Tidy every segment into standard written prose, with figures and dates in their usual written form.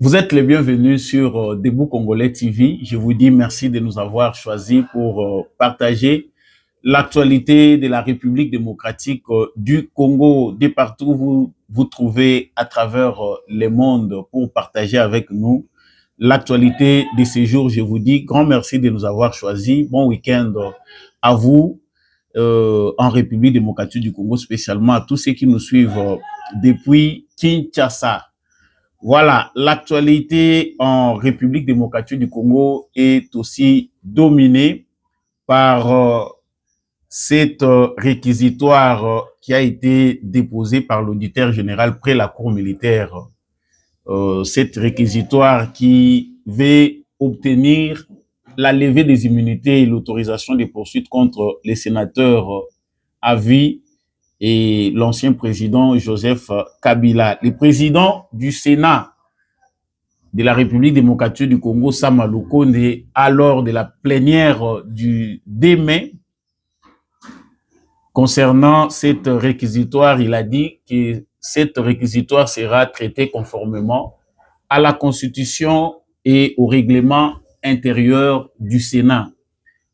Vous êtes les bienvenus sur Debout Congolais TV. Je vous dis merci de nous avoir choisis pour partager l'actualité de la République démocratique du Congo. De partout vous vous trouvez à travers le monde pour partager avec nous l'actualité de ces jours. Je vous dis grand merci de nous avoir choisis. Bon week-end à vous en République démocratique du Congo, spécialement à tous ceux qui nous suivent depuis Kinshasa. Voilà, l'actualité en République démocratique du Congo est aussi dominée par cette réquisitoire qui a été déposée par l'auditeur général près la cour militaire. Cette réquisitoire qui veut obtenir la levée des immunités et l'autorisation des poursuites contre les sénateurs à vie et l'ancien président Joseph Kabila. Le président du Sénat de la République démocratique du Congo, Sama Lukonde, lors de la plénière du 2 mai, concernant cette réquisitoire, il a dit que cette réquisitoire sera traitée conformément à la Constitution et au règlement intérieur du Sénat.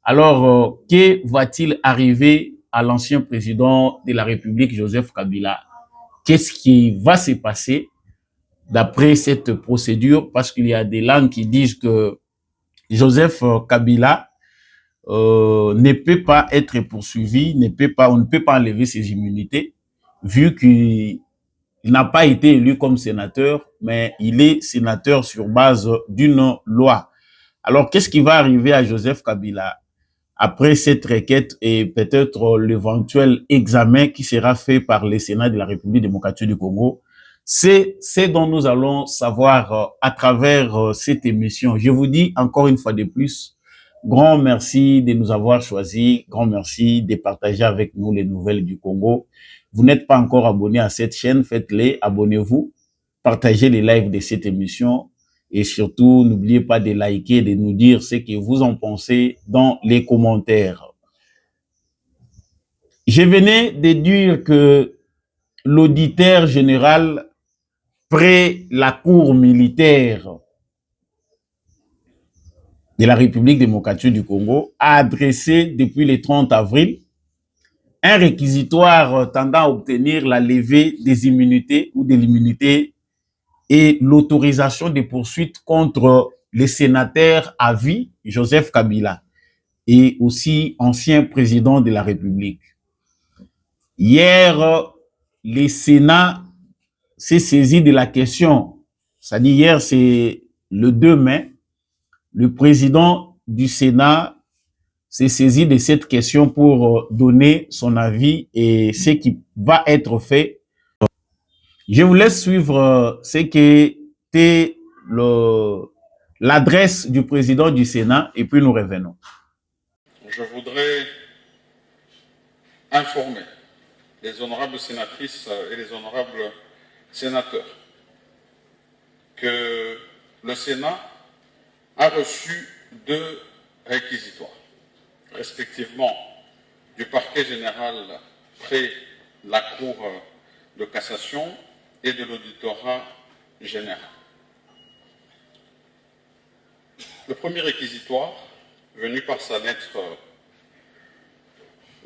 Alors, que va-t-il arriver à l'ancien président de la République, Joseph Kabila? Qu'est-ce qui va se passer d'après cette procédure? Parce qu'il y a des langues qui disent que Joseph Kabila ne peut pas être poursuivi, on ne peut pas enlever ses immunités, vu qu'il n'a pas été élu comme sénateur, mais il est sénateur sur base d'une loi. Alors, qu'est-ce qui va arriver à Joseph Kabila après cette requête et peut-être l'éventuel examen qui sera fait par le Sénat de la République démocratique du Congo? C'est ce dont nous allons savoir à travers cette émission. Je vous dis encore une fois de plus, grand merci de nous avoir choisis, grand merci de partager avec nous les nouvelles du Congo. Vous n'êtes pas encore abonné à cette chaîne, faites-le, abonnez-vous, partagez les lives de cette émission. Et surtout, n'oubliez pas de liker, de nous dire ce que vous en pensez dans les commentaires. Je venais de dire que l'auditeur général près la cour militaire de la République démocratique du Congo a adressé depuis le 30 avril un réquisitoire tendant à obtenir la levée des immunités ou de l'immunité et l'autorisation des poursuites contre les sénateurs à vie, Joseph Kabila, et aussi ancien président de la République. Hier, le Sénat s'est saisi de la question, c'est-à-dire hier, c'est le 2 mai, le président du Sénat s'est saisi de cette question pour donner son avis et ce qui va être fait. Je vous laisse suivre ce qui était l'adresse du président du Sénat et puis nous revenons. Je voudrais informer les honorables sénatrices et les honorables sénateurs que le Sénat a reçu 2 réquisitoires, respectivement du parquet général près la Cour de cassation et de l'auditorat général. Le premier réquisitoire, venu par sa lettre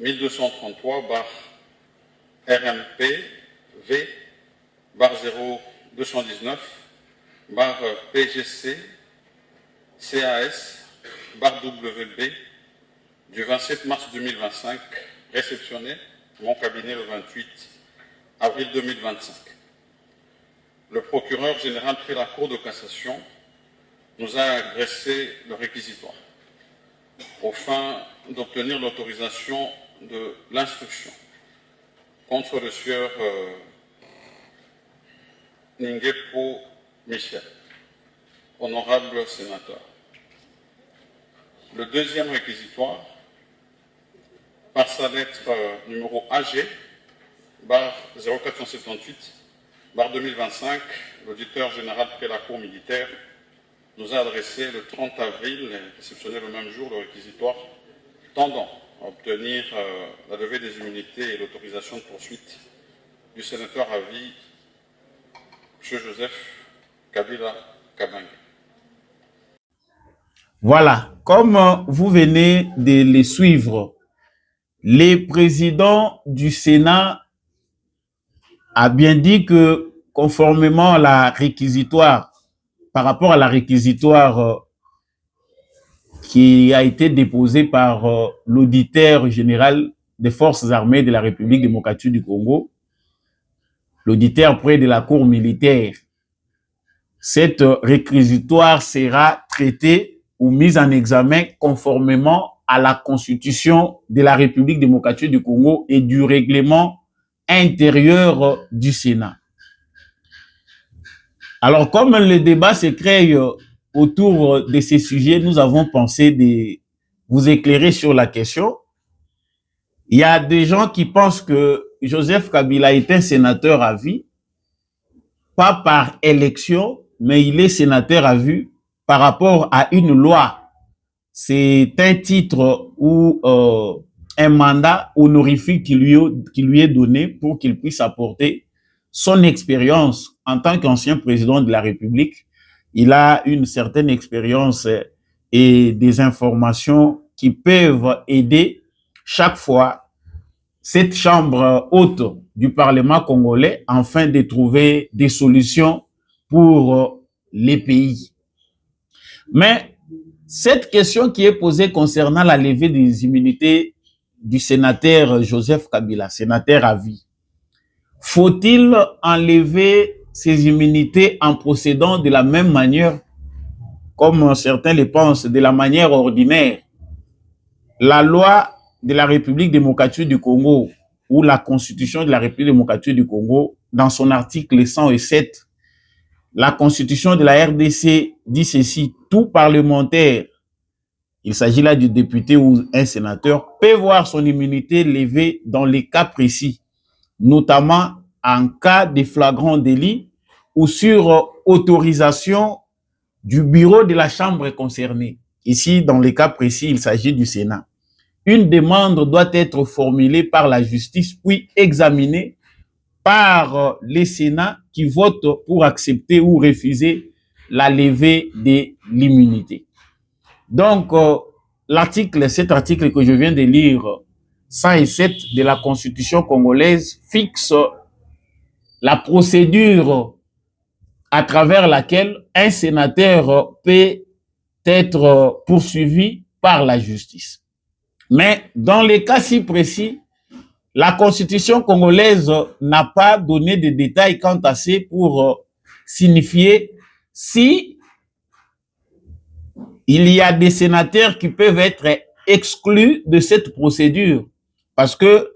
1233/RMP V /0219 PGC CAS WB du 27 mars 2025, réceptionné mon cabinet le 28 avril 2025. Le procureur général près la Cour de cassation nous a adressé le réquisitoire aux fins d'obtenir l'autorisation de l'instruction contre le sieur Ningepo Michel, honorable sénateur. Le deuxième réquisitoire, par sa lettre numéro AG, barre 0478, barre 2025, l'auditeur général près la Cour militaire nous a adressé le 30 avril, réceptionné le même jour, le réquisitoire tendant à obtenir la levée des immunités et l'autorisation de poursuite du sénateur à vie, M. Joseph Kabila Kabange. Voilà, comme vous venez de les suivre, les présidents du Sénat a bien dit que conformément à la réquisitoire, par rapport à la réquisitoire qui a été déposée par l'auditeur général des forces armées de la République démocratique du Congo, l'auditeur près de la cour militaire, cette réquisitoire sera traitée ou mise en examen conformément à la Constitution de la République démocratique du Congo et du règlement intérieur du Sénat. Alors, comme le débat se crée autour de ces sujets, nous avons pensé de vous éclairer sur la question. Il y a des gens qui pensent que Joseph Kabila est un sénateur à vie, pas par élection, mais il est sénateur à vie par rapport à une loi. C'est un titre ou un mandat honorifique qui lui est donné pour qu'il puisse apporter son expérience en tant qu'ancien président de la République. Il a une certaine expérience et des informations qui peuvent aider chaque fois cette chambre haute du Parlement congolais afin de trouver des solutions pour les pays. Mais cette question qui est posée concernant la levée des immunités du sénateur Joseph Kabila, sénateur à vie, faut-il enlever ces immunités en procédant de la même manière, comme certains le pensent, de la manière ordinaire? La loi de la République démocratique du Congo ou la Constitution de la République démocratique du Congo, dans son article 107, la Constitution de la RDC dit ceci: tout parlementaire, il s'agit là du député ou un sénateur, peut voir son immunité levée dans les cas précis, notamment en cas de flagrant délit ou sur autorisation du bureau de la chambre concernée. Ici, dans les cas précis, il s'agit du Sénat. Une demande doit être formulée par la justice, puis examinée par les Sénats qui votent pour accepter ou refuser la levée de l'immunité. Donc, cet article que je viens de lire, 107 de la Constitution congolaise, fixe la procédure à travers laquelle un sénateur peut être poursuivi par la justice. Mais dans les cas si précis, la Constitution congolaise n'a pas donné de détails quant à ça pour signifier si il y a des sénateurs qui peuvent être exclus de cette procédure, parce que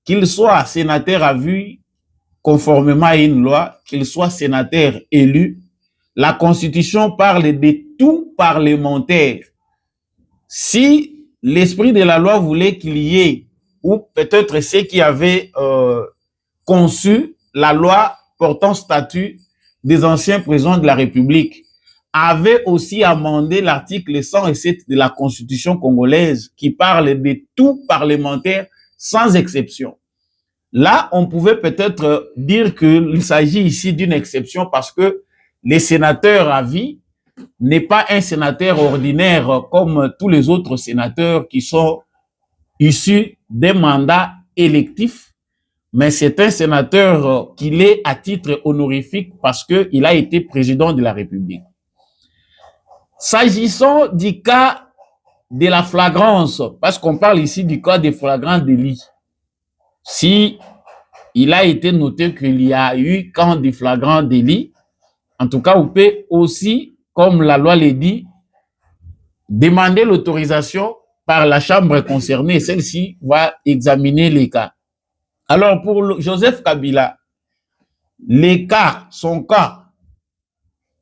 qu'ils soient sénateurs à vue conformément à une loi, qu'ils soient sénateurs élus, la Constitution parle de tout parlementaire. Si l'esprit de la loi voulait qu'il y ait, ou peut-être ceux qui avaient conçu la loi portant statut des anciens présidents de la République, avait aussi amendé l'article 107 de la Constitution congolaise qui parle de tout parlementaire sans exception. Là, on pouvait peut-être dire qu'il s'agit ici d'une exception parce que les sénateurs à vie n'est pas un sénateur ordinaire comme tous les autres sénateurs qui sont issus des mandats électifs, mais c'est un sénateur qui l'est à titre honorifique parce qu'il a été président de la République. S'agissant du cas de la flagrance, parce qu'on parle ici du cas des flagrants délits, si il a été noté qu'il y a eu quand des flagrants délits, en tout cas, on peut aussi, comme la loi le dit, demander l'autorisation par la chambre concernée. Celle-ci va examiner les cas. Alors, pour Joseph Kabila, son cas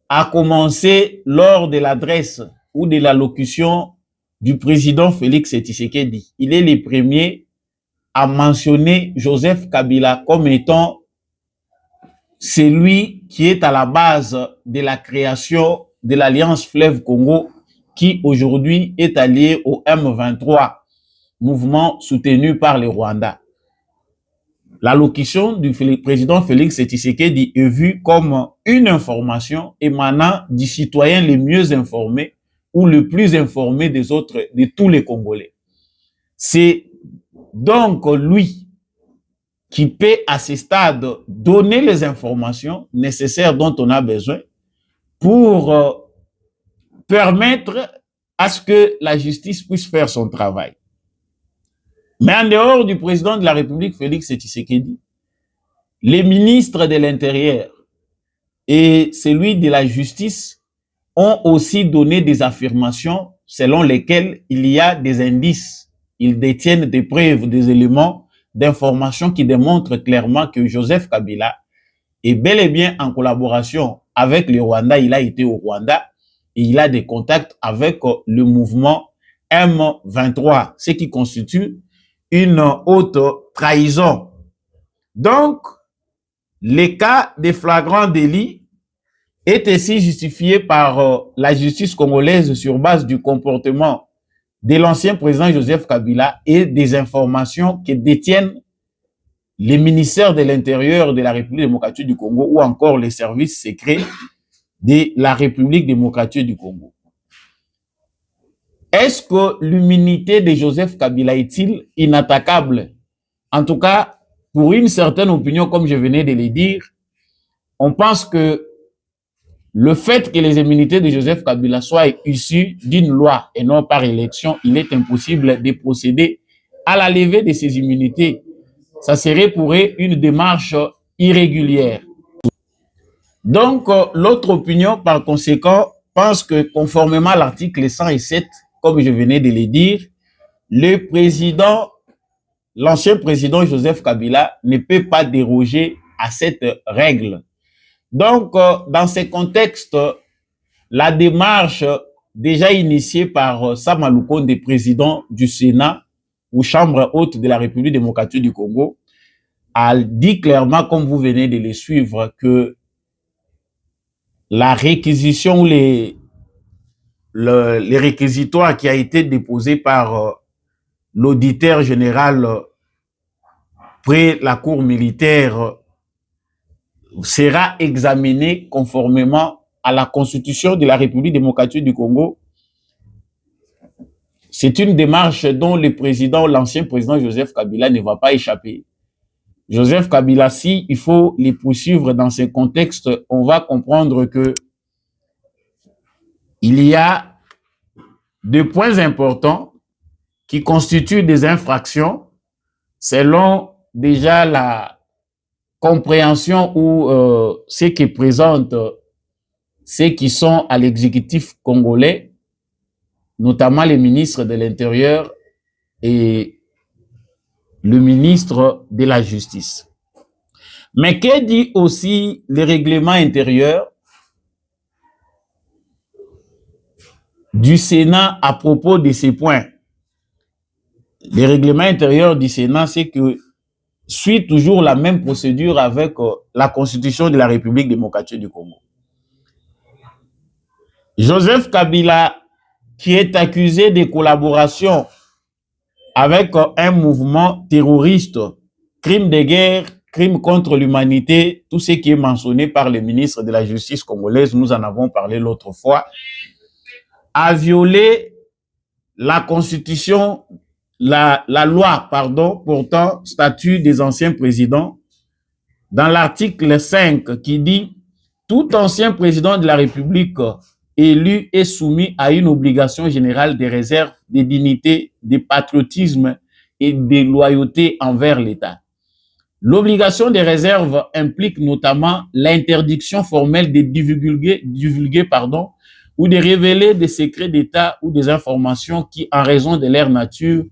a commencé lors de l'adresse ou de l'allocution du président Félix Tshisekedi. Il est le premier à mentionner Joseph Kabila comme étant celui qui est à la base de la création de l'Alliance Fleuve Congo, qui aujourd'hui est allié au M23, mouvement soutenu par le Rwanda. l'allocution du président Félix Tshisekedi est vue comme une information émanant du citoyen le mieux informé ou le plus informé des autres, de tous les Congolais. C'est donc lui qui peut à ce stade donner les informations nécessaires dont on a besoin pour permettre à ce que la justice puisse faire son travail. Mais en dehors du président de la République, Félix Tshisekedi, les ministres de l'Intérieur et celui de la Justice ont aussi donné des affirmations selon lesquelles il y a des indices. Ils détiennent des preuves, des éléments d'information qui démontrent clairement que Joseph Kabila est bel et bien en collaboration avec le Rwanda. Il a été au Rwanda et il a des contacts avec le mouvement M23, ce qui constitue une haute trahison. Donc, le cas des flagrants délits est ainsi justifié par la justice congolaise sur base du comportement de l'ancien président Joseph Kabila et des informations que détiennent les ministères de l'Intérieur de la République démocratique du Congo ou encore les services secrets de la République démocratique du Congo. Est-ce que l'immunité de Joseph Kabila est-il inattaquable? En tout cas, pour une certaine opinion, comme je venais de le dire, on pense que le fait que les immunités de Joseph Kabila soient issues d'une loi et non par élection, il est impossible de procéder à la levée de ces immunités. Ça serait pour eux une démarche irrégulière. Donc, l'autre opinion, par conséquent, pense que conformément à l'article 107, comme je venais de le dire, l'ancien président Joseph Kabila ne peut pas déroger à cette règle. Donc, dans ce contexte, la démarche déjà initiée par Sama Lukonde, président du Sénat ou Chambre haute de la République démocratique du Congo, a dit clairement, comme vous venez de le suivre, que la réquisition ou les réquisitoires qui a été déposé par l'auditeur général près la cour militaire sera examiné conformément à la Constitution de la République démocratique du Congo. C'est une démarche dont l'ancien président Joseph Kabila ne va pas échapper. Joseph Kabila, si il faut les poursuivre dans ce contexte, on va comprendre que il y a des points importants qui constituent des infractions selon déjà la compréhension ou ce qui présente ceux qui sont à l'exécutif congolais, notamment les ministres de l'Intérieur et le ministre de la Justice. Mais que dit aussi le règlement intérieur du Sénat à propos de ces points? Le règlement intérieur du Sénat, c'est que suit toujours la même procédure avec la Constitution de la République démocratique du Congo. Joseph Kabila, qui est accusé de collaboration avec un mouvement terroriste, crime de guerre, crime contre l'humanité, tout ce qui est mentionné par le ministre de la Justice congolaise, nous en avons parlé l'autre fois, a violé la Constitution, la loi, portant statut des anciens présidents, dans l'article 5 qui dit « Tout ancien président de la République élu est soumis à une obligation générale de réserve, de dignité, de patriotisme et de loyauté envers l'État. » L'obligation de réserve implique notamment l'interdiction formelle de divulguer ou de révéler des secrets d'État ou des informations qui, en raison de leur nature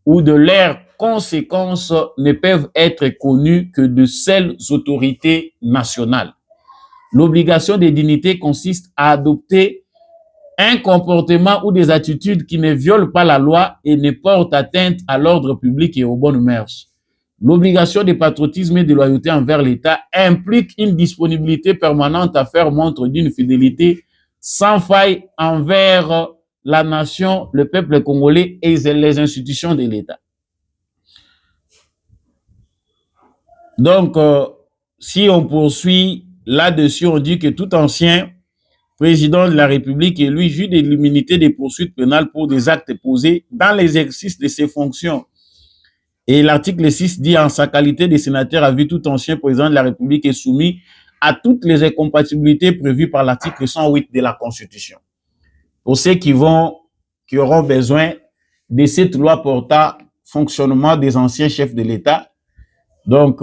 ou de leurs conséquences, ne peuvent être connues que de seules autorités nationales. L'obligation de dignité consiste à adopter un comportement ou des attitudes qui ne violent pas la loi et ne portent atteinte à l'ordre public et aux bonnes mœurs. L'obligation de patriotisme et de loyauté envers l'État implique une disponibilité permanente à faire montre d'une fidélité sans faille envers la nation, le peuple congolais et les institutions de l'État. Donc, si on poursuit là-dessus, on dit que tout ancien président de la République est lui juge de l'immunité des poursuites pénales pour des actes posés dans l'exercice de ses fonctions. Et l'article 6 dit en sa qualité de sénateur à vie, tout ancien président de la République est soumis à toutes les incompatibilités prévues par l'article 108 de la Constitution. Pour ceux qui auront besoin de cette loi portant fonctionnement des anciens chefs de l'État, donc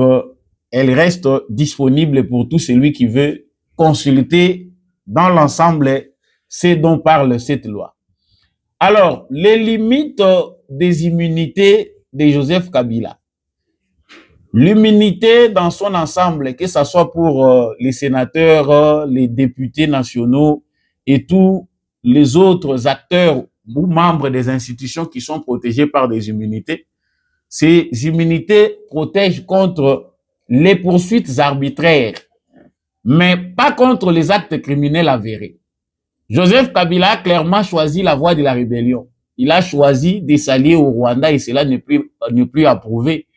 elle reste disponible pour tout celui qui veut consulter dans l'ensemble ce dont parle cette loi. Alors, les limites des immunités de Joseph Kabila. L'immunité dans son ensemble, que ce soit pour les sénateurs, les députés nationaux et tous les autres acteurs ou membres des institutions qui sont protégés par des immunités, ces immunités protègent contre les poursuites arbitraires, mais pas contre les actes criminels avérés. Joseph Kabila a clairement choisi la voie de la rébellion. Il a choisi de s'allier au Rwanda et cela n'est plus approuvé.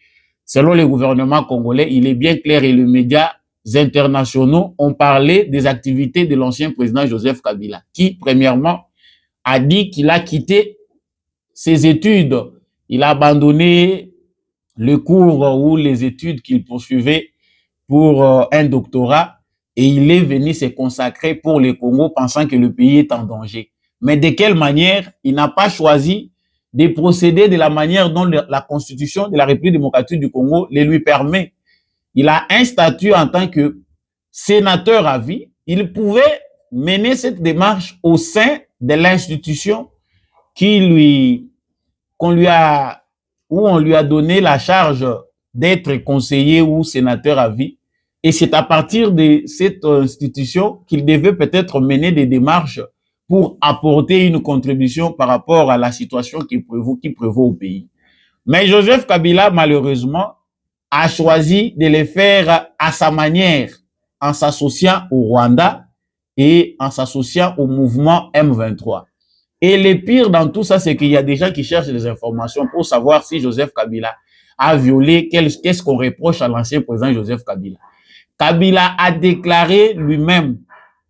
Selon le gouvernement congolais, il est bien clair et les médias internationaux ont parlé des activités de l'ancien président Joseph Kabila, qui, premièrement, a dit qu'il a quitté ses études. Il a abandonné le cours ou les études qu'il poursuivait pour un doctorat et il est venu se consacrer pour le Congo pensant que le pays est en danger. Mais de quelle manière? Il n'a pas choisi de procéder de la manière dont la Constitution de la République démocratique du Congo le lui permet. Il a un statut en tant que sénateur à vie. Il pouvait mener cette démarche au sein de l'institution on lui a donné la charge d'être conseiller ou sénateur à vie. Et c'est à partir de cette institution qu'il devait peut-être mener des démarches pour apporter une contribution par rapport à la situation qui prévaut au pays. Mais Joseph Kabila, malheureusement, a choisi de le faire à sa manière, en s'associant au Rwanda et en s'associant au mouvement M23. Et le pire dans tout ça, c'est qu'il y a des gens qui cherchent des informations pour savoir si Joseph Kabila a violé, qu'est-ce qu'on reproche à l'ancien président Joseph Kabila. Kabila a déclaré lui-même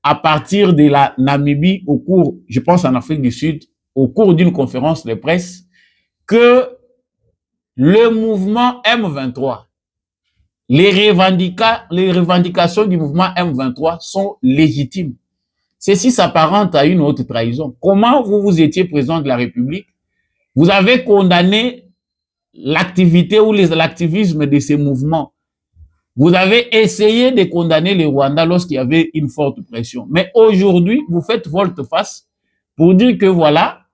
à partir de la Namibie je pense en Afrique du Sud, au cours d'une conférence de presse, que le mouvement M23, les revendications du mouvement M23 sont légitimes. Ceci s'apparente à une haute trahison. Comment vous étiez président de la République? Vous avez condamné l'activité ou l'activisme de ces mouvements. Vous avez essayé de condamner le Rwanda lorsqu'il y avait une forte pression. Mais aujourd'hui, vous faites volte-face pour dire que voilà,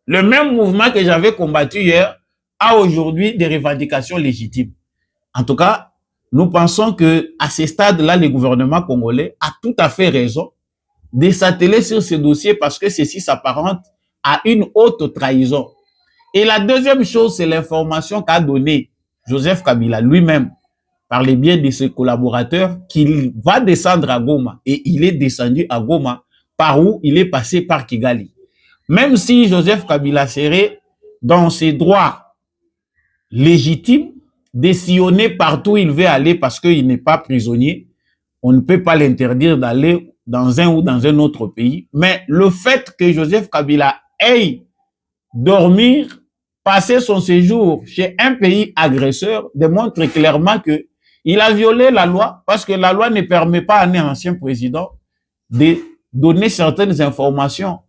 le même mouvement que j'avais combattu hier a aujourd'hui des revendications légitimes. En tout cas, nous pensons que à ce stade-là, le gouvernement congolais a tout à fait raison de s'atteler sur ce dossier parce que ceci s'apparente à une haute trahison. Et la deuxième chose, c'est l'information qu'a donnée Joseph Kabila lui-même par le biais de ses collaborateurs qu'il va descendre à Goma. Et il est descendu à Goma par où il est passé par Kigali. Même si Joseph Kabila serait dans ses droits légitimes de sillonner partout où il veut aller parce qu'il n'est pas prisonnier, on ne peut pas l'interdire d'aller dans un ou dans un autre pays. Mais le fait que Joseph Kabila aille dormir, passer son séjour chez un pays agresseur démontre clairement que il a violé la loi parce que la loi ne permet pas à un ancien président de donner certaines informations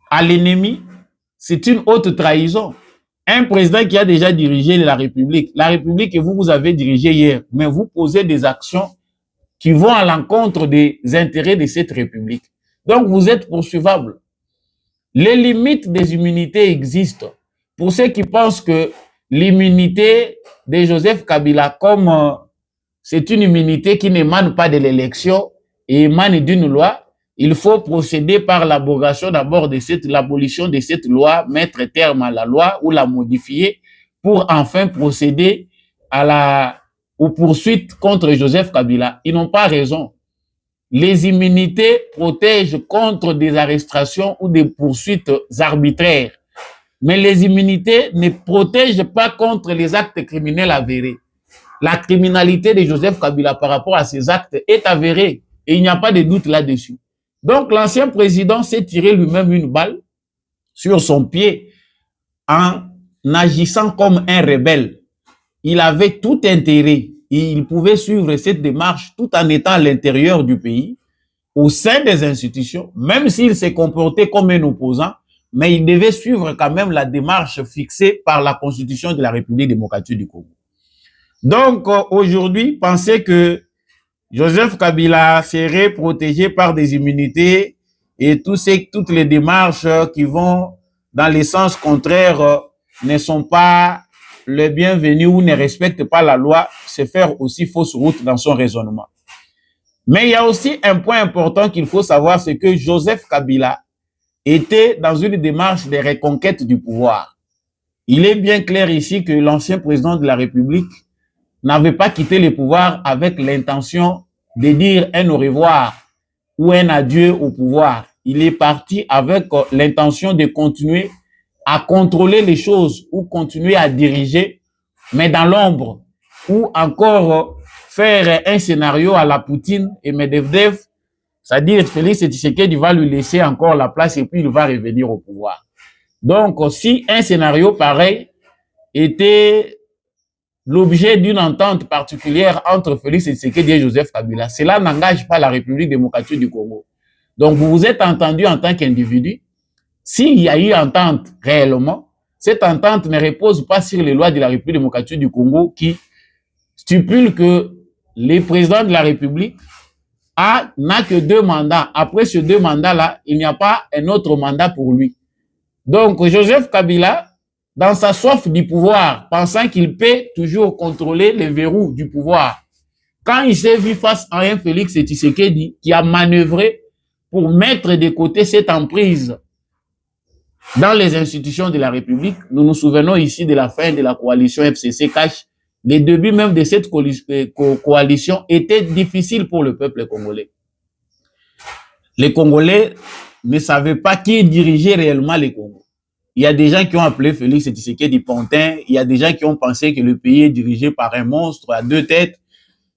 à l'ennemi. C'est une haute trahison. Un président qui a déjà dirigé la République que vous avez dirigée hier, mais vous posez des actions qui vont à l'encontre des intérêts de cette République. Donc, vous êtes poursuivable. Les limites des immunités existent. Pour ceux qui pensent que l'immunité de Joseph Kabila, comme c'est une immunité qui n'émane pas de l'élection et émane d'une loi, il faut procéder par l'abrogation d'abord de l'abolition de cette loi, mettre terme à la loi ou la modifier pour enfin procéder aux poursuites contre Joseph Kabila. Ils n'ont pas raison. Les immunités protègent contre des arrestations ou des poursuites arbitraires. Mais les immunités ne protègent pas contre les actes criminels avérés. la criminalité de Joseph Kabila par rapport à ses actes est avérée. Et il n'y a pas de doute là-dessus. Donc, l'ancien président s'est tiré lui-même une balle sur son pied en agissant comme un rebelle. Il avait tout intérêt. Il pouvait suivre cette démarche tout en étant à l'intérieur du pays, au sein des institutions, même s'il s'est comporté comme un opposant, mais il devait suivre quand même la démarche fixée par la Constitution de la République démocratique du Congo. Donc, aujourd'hui, penser que Joseph Kabila serait protégé par des immunités et toutes les démarches qui vont dans les sens contraires ne sont pas les bienvenus ou ne respectent pas la loi, c'est faire aussi fausse route dans son raisonnement. Mais il y a aussi un point important qu'il faut savoir, c'est que Joseph Kabila était dans une démarche de reconquête du pouvoir. Il est bien clair ici que l'ancien président de la République n'avait pas quitté le pouvoir avec l'intention de dire un au revoir ou un adieu au pouvoir. Il est parti avec l'intention de continuer à contrôler les choses ou continuer à diriger, mais dans l'ombre, ou encore faire un scénario à la Poutine et Medvedev, c'est-à-dire Félix Tshisekedi va lui laisser encore la place et puis il va revenir au pouvoir. Donc, si un scénario pareil était l'objet d'une entente particulière entre Félix Tshisekedi et Joseph Kabila, cela n'engage pas la République démocratique du Congo. Donc, vous vous êtes entendu en tant qu'individu. S'il y a eu entente réellement, cette entente ne repose pas sur les lois de la République démocratique du Congo qui stipulent que le président de la République n'a que 2 mandats. Après ces 2 mandats-là, il n'y a pas un autre mandat pour lui. Donc, Joseph Kabila, dans sa soif du pouvoir, pensant qu'il peut toujours contrôler les verrous du pouvoir, quand il s'est vu face à un Félix Tshisekedi qui a manœuvré pour mettre de côté cette emprise dans les institutions de la République, nous nous souvenons ici de la fin de la coalition FCC-CACH. Les débuts même de cette coalition étaient difficiles pour le peuple congolais. Les Congolais ne savaient pas qui dirigeait réellement les Congos. Il y a des gens qui ont appelé Félix Tshisekedi Pantin, il y a des gens qui ont pensé que le pays est dirigé par un monstre à 2 têtes.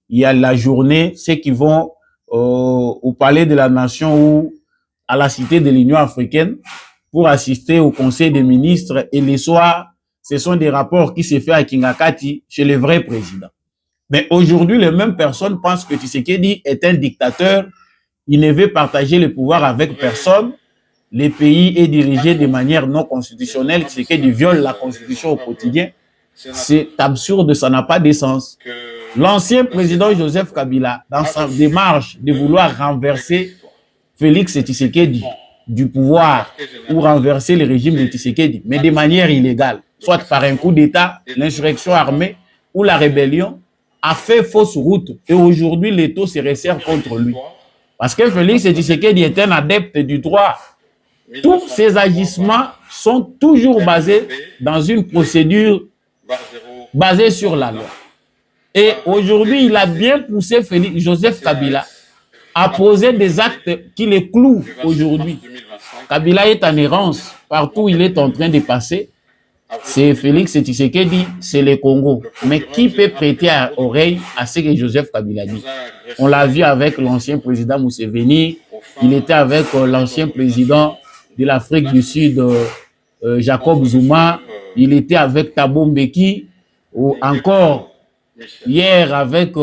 Il y a la journée, ceux qui vont au palais de la nation ou à la cité de l'Union africaine pour assister au conseil des ministres, et les soirs, ce sont des rapports qui se font à Kingakati chez le vrai président. Mais aujourd'hui, les mêmes personnes pensent que Tshisekedi est un dictateur, il ne veut partager le pouvoir avec personne, le pays est dirigé de manière non constitutionnelle, Tshisekedi viole la constitution au quotidien. C'est absurde, ça n'a pas de sens. L'ancien président Joseph Kabila, dans sa démarche de vouloir renverser Félix Tshisekedi du pouvoir ou renverser le régime de Tshisekedi, mais de manière illégale, soit par un coup d'État, l'insurrection armée ou la rébellion, a fait fausse route. Et aujourd'hui, les taux se resserrent contre lui. Parce que Félix Tshisekedi est un adepte du droit. Tous ces agissements sont toujours basés dans une procédure basée sur la loi. Et aujourd'hui, il a bien poussé Joseph Kabila à poser des actes qui les clouent aujourd'hui. Kabila est en errance partout où il est en train de passer. C'est Félix Tshisekedi, c'est le Congo. Mais qui peut prêter oreille à ce que Joseph Kabila dit? On l'a vu avec l'ancien président Museveni, il était avec l'ancien président de l'Afrique du Sud, Jacob Zuma, il était avec Thabo Mbeki, ou encore hier avec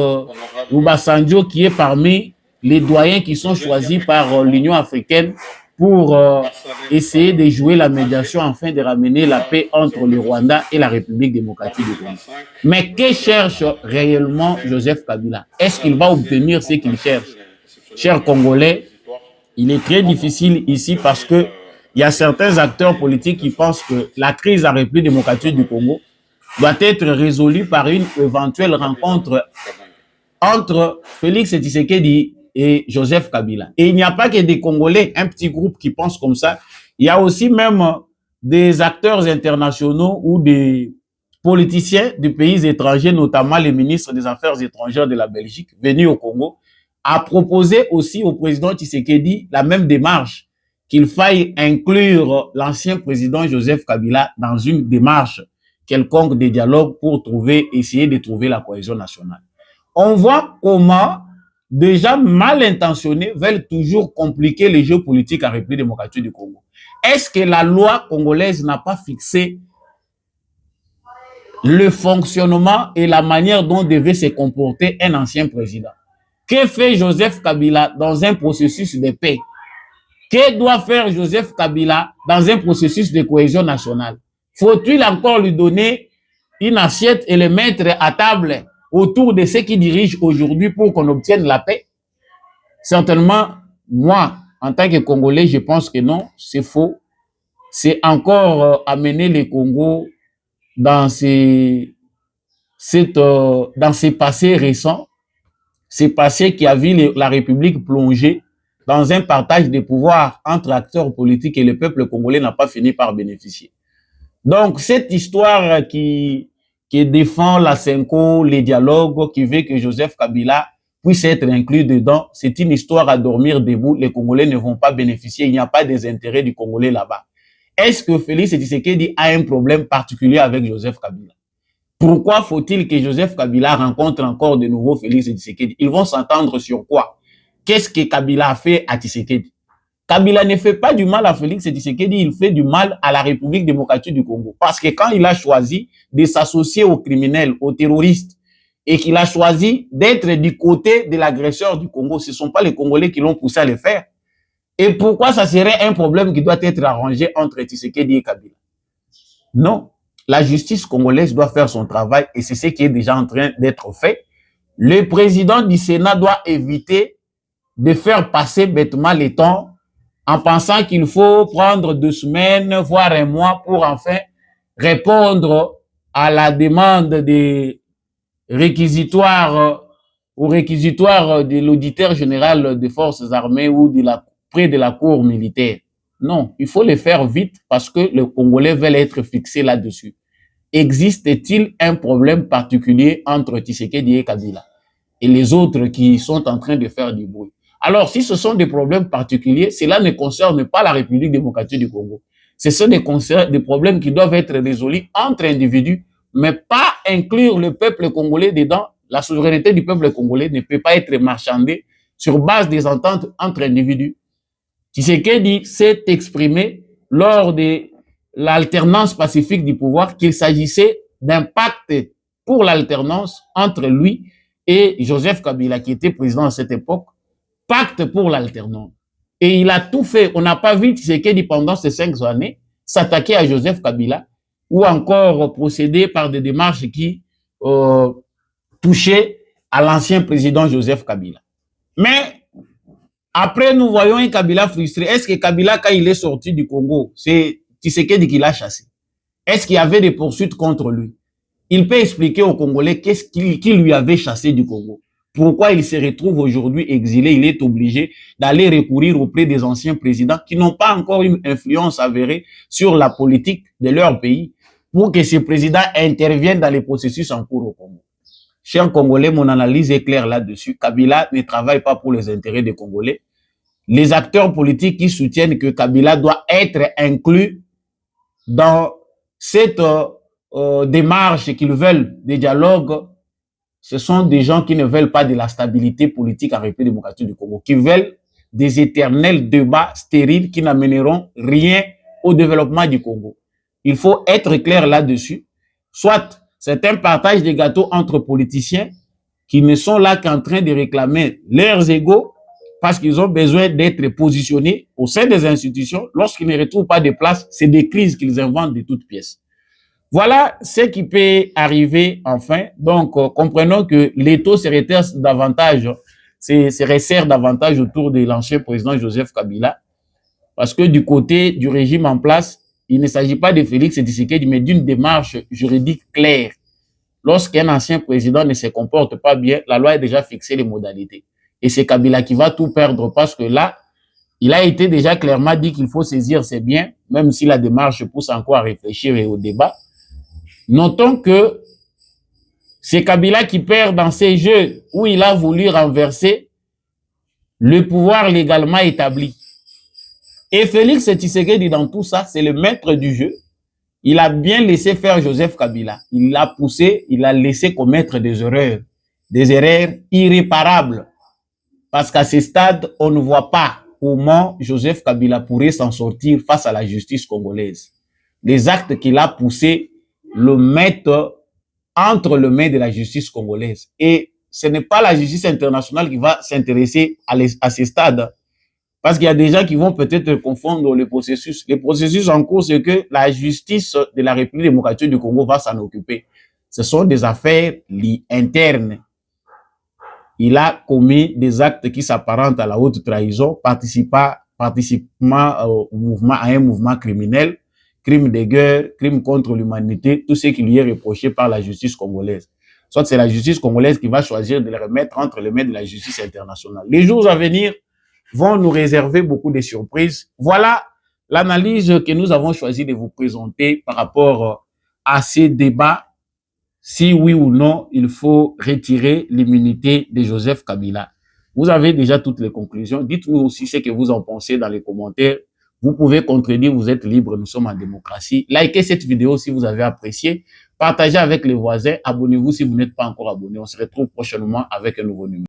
Obasanjo qui est parmi les doyens qui sont choisis par l'Union africaine pour essayer de jouer la médiation afin de ramener la paix entre le Rwanda et la République démocratique du Congo. Mais que cherche réellement Joseph Kabila? Est-ce qu'il va obtenir ce qu'il cherche? Chers Congolais, il est très difficile ici parce que il y a certains acteurs politiques qui pensent que la crise en République démocratique du Congo doit être résolue par une éventuelle rencontre entre Félix Tshisekedi et Joseph Kabila. Et il n'y a pas que des Congolais, un petit groupe qui pense comme ça. Il y a aussi même des acteurs internationaux ou des politiciens de pays étrangers, notamment les ministres des Affaires étrangères de la Belgique, venus au Congo, à proposer aussi au président Tshisekedi la même démarche, qu'il faille inclure l'ancien président Joseph Kabila dans une démarche quelconque de dialogue pour essayer de trouver la cohésion nationale. On voit comment des gens mal intentionnés veulent toujours compliquer les jeux politiques en République démocratique du Congo. Est-ce que la loi congolaise n'a pas fixé le fonctionnement et la manière dont devait se comporter un ancien président? Que fait Joseph Kabila dans un processus de paix? Que doit faire Joseph Kabila dans un processus de cohésion nationale? Faut-il encore lui donner une assiette et le mettre à table autour de ceux qui dirigent aujourd'hui pour qu'on obtienne la paix? Certainement, moi, en tant que Congolais, je pense que non, c'est faux. C'est encore amener le Congo dans ces passés récents, ces passés qui a vu la République plonger dans un partage des pouvoirs entre acteurs politiques et le peuple congolais n'a pas fini par bénéficier. Donc, cette histoire qui défend la Senko, les dialogues, qui veut que Joseph Kabila puisse être inclus dedans, c'est une histoire à dormir debout. Les Congolais ne vont pas bénéficier. Il n'y a pas des intérêts du Congolais là-bas. Est-ce que Félix Tshisekedi a un problème particulier avec Joseph Kabila? Pourquoi faut-il que Joseph Kabila rencontre encore de nouveau Félix Tshisekedi? Ils vont s'entendre sur quoi? Qu'est-ce que Kabila a fait à Tshisekedi? Kabila ne fait pas du mal à Félix Tshisekedi, il fait du mal à la République démocratique du Congo. Parce que quand il a choisi de s'associer aux criminels, aux terroristes, et qu'il a choisi d'être du côté de l'agresseur du Congo, ce ne sont pas les Congolais qui l'ont poussé à le faire. Et pourquoi ça serait un problème qui doit être arrangé entre Tshisekedi et Kabila? Non. La justice congolaise doit faire son travail et c'est ce qui est déjà en train d'être fait. Le président du Sénat doit éviter de faire passer bêtement les temps en pensant qu'il faut prendre 2 semaines, voire un mois pour enfin répondre à la demande des réquisitoires, au réquisitoire de l'auditeur général des forces armées ou près de la cour militaire. Non, il faut le faire vite parce que les Congolais veulent être fixés là-dessus. Existe-t-il un problème particulier entre Tshisekedi et Kabila et les autres qui sont en train de faire du bruit? Alors, si ce sont des problèmes particuliers, cela ne concerne pas la République démocratique du Congo. Ce sont des problèmes qui doivent être résolus entre individus, mais pas inclure le peuple congolais dedans. La souveraineté du peuple congolais ne peut pas être marchandée sur base des ententes entre individus. Tshisekedi s'est exprimé lors de l'alternance pacifique du pouvoir qu'il s'agissait d'un pacte pour l'alternance entre lui et Joseph Kabila, qui était président à cette époque, pacte pour l'alternance. Et il a tout fait. On n'a pas vu Tshisekedi pendant ces 5 années s'attaquer à Joseph Kabila ou encore procéder par des démarches qui touchaient à l'ancien président Joseph Kabila. Mais après, nous voyons un Kabila frustré. Est-ce que Kabila, quand il est sorti du Congo, c'est Tshisekedi qui l'a chassé? Est-ce qu'il y avait des poursuites contre lui? Il peut expliquer aux Congolais qu'est-ce qui lui avait chassé du Congo. Pourquoi il se retrouve aujourd'hui exilé? Il est obligé d'aller recourir auprès des anciens présidents qui n'ont pas encore une influence avérée sur la politique de leur pays pour que ces présidents interviennent dans les processus en cours au Congo. Chers Congolais, mon analyse est claire là-dessus. Kabila ne travaille pas pour les intérêts des Congolais. Les acteurs politiques qui soutiennent que Kabila doit être inclus dans cette démarche qu'ils veulent des dialogues, ce sont des gens qui ne veulent pas de la stabilité politique en République démocratique du Congo, qui veulent des éternels débats stériles qui n'amèneront rien au développement du Congo. Il faut être clair là-dessus. Soit c'est un partage des gâteaux entre politiciens qui ne sont là qu'en train de réclamer leurs égaux parce qu'ils ont besoin d'être positionnés au sein des institutions. Lorsqu'ils ne retrouvent pas de place, c'est des crises qu'ils inventent de toutes pièces. Voilà ce qui peut arriver enfin. Donc, comprenons que l'étau se resserre davantage autour de l'ancien président Joseph Kabila parce que du côté du régime en place, il ne s'agit pas de Félix Tshisekedi, mais d'une démarche juridique claire. Lorsqu'un ancien président ne se comporte pas bien, la loi a déjà fixé les modalités. Et c'est Kabila qui va tout perdre parce que là, il a été déjà clairement dit qu'il faut saisir ses biens, même si la démarche pousse encore à réfléchir et au débat. Notons que c'est Kabila qui perd dans ces jeux où il a voulu renverser le pouvoir légalement établi. Et Félix Tshisekedi, dans tout ça, c'est le maître du jeu. Il a bien laissé faire Joseph Kabila. Il l'a poussé, il l'a laissé commettre des erreurs irréparables. Parce qu'à ce stade, on ne voit pas comment Joseph Kabila pourrait s'en sortir face à la justice congolaise. Les actes qu'il a poussés le mettent entre les mains de la justice congolaise. Et ce n'est pas la justice internationale qui va s'intéresser à ce stade. Parce qu'il y a des gens qui vont peut-être confondre le processus. Le processus en cours, c'est que la justice de la République démocratique du Congo va s'en occuper. Ce sont des affaires internes. Il a commis des actes qui s'apparentent à la haute trahison, participant à un mouvement criminel, crime de guerre, crime contre l'humanité, tout ce qui lui est reproché par la justice congolaise. Soit c'est la justice congolaise qui va choisir de les remettre entre les mains de la justice internationale. Les jours à venir vont nous réserver beaucoup de surprises. Voilà l'analyse que nous avons choisi de vous présenter par rapport à ces débats. Si oui ou non, il faut retirer l'immunité de Joseph Kabila. Vous avez déjà toutes les conclusions. Dites-nous aussi ce que vous en pensez dans les commentaires. Vous pouvez contredire, vous êtes libre, nous sommes en démocratie. Likez cette vidéo si vous avez apprécié. Partagez avec les voisins. Abonnez-vous si vous n'êtes pas encore abonné. On se retrouve prochainement avec un nouveau numéro.